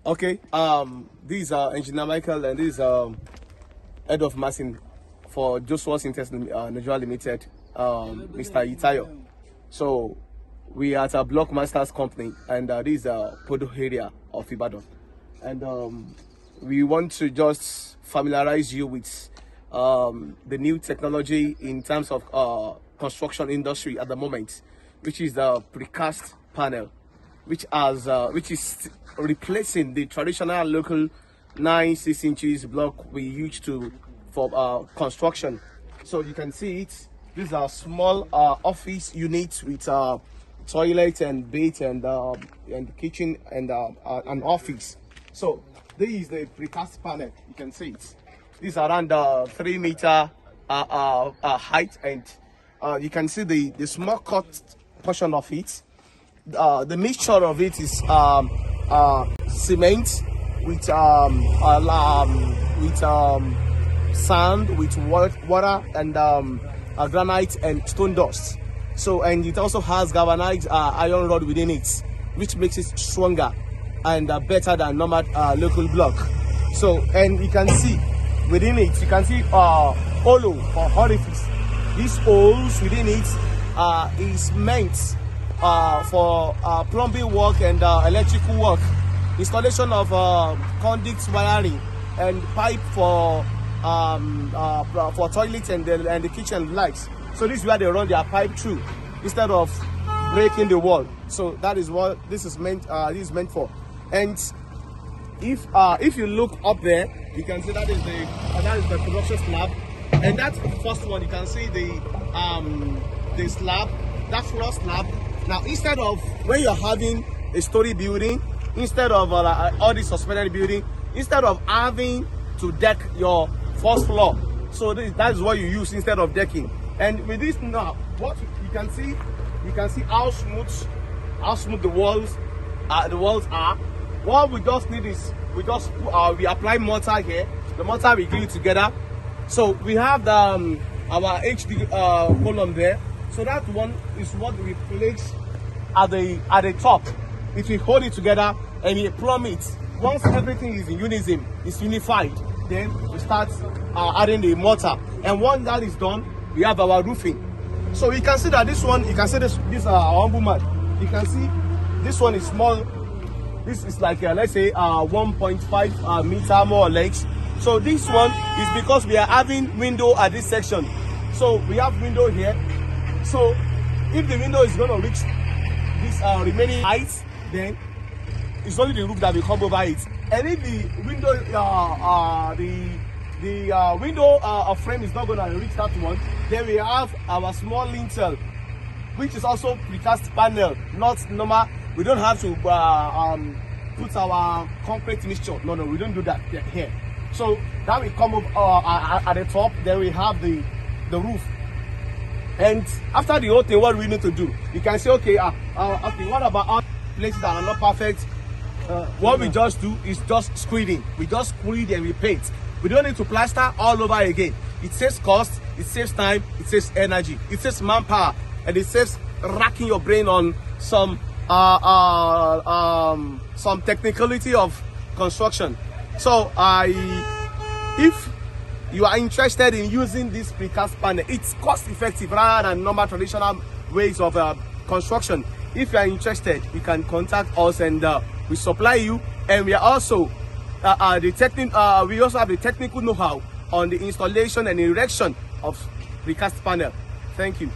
Okay. These are Engineer Michael, and this is head of massing for Joshua Synthes Nigeria Limited, Mr. Itayo. So we are at a Blockmaster's company, and this is a Podo area of Ibadan, and we want to just familiarize you with the new technology in terms of construction industry at the moment, which is the precast panel, which is replacing the traditional local 9-6 inches block we used to for construction. So you can see it. These are small office units with toilet and bed and kitchen and an office. So this is the precast panel. You can see it. This is around 3 meter height, and you can see the small cut portion of it. The mixture of it is cement with sand, with water, and granite and stone dust. So, and it also has galvanized iron rod within it, which makes it stronger and better than normal local block. So, and you can see within it, you can see hollow or orifice. These holes within it is meant for plumbing work and electrical work, installation of conduits, wiring, and pipe for toilets and the kitchen lights. So this is where they run their pipe through instead of breaking the wall. So that is what this is meant. This is meant for. And if you look up there, you can see that is the production slab, and that first one you can see the slab, that floor slab. Now, instead of when you're having a story building, instead of all this suspended building, instead of having to deck your first floor, so that is what you use instead of decking. And with this now, what you can see how smooth the walls are. What we just need is we apply mortar here. The mortar we glue together. So we have the our HD column there. So that one is what we place at the top. If we hold it together and we plumb it, once everything is in unison, it's unified, then we start adding the mortar. And once that is done, we have our roofing. So you can see that this one, you can see this humble man. You can see this one is small. This is like let's say 1.5 meter more or less. So this one is because we are having window at this section. So we have window here. So if the window is going to reach this remaining height, then it's only the roof that will come over it. And if the window window frame is not going to reach that one, then we have our small lintel, which is also precast panel, not normal. We don't have to put our concrete mixture. No, we don't do that here. So that will come up at the top. Then we have the roof. And after the whole thing, what we need to do, you can say, okay, what about our places that are not perfect? What we just do is just screeding. We just screed and we paint. We don't need to plaster all over again. It saves cost, it saves time, it saves energy, it saves manpower, and it saves racking your brain on some technicality of construction. So if you are interested in using this precast panel, it's cost effective rather than normal traditional ways of construction. If you are interested, you can contact us, and we supply you. And we are also we also have the technical know-how on the installation and erection of precast panel. Thank you.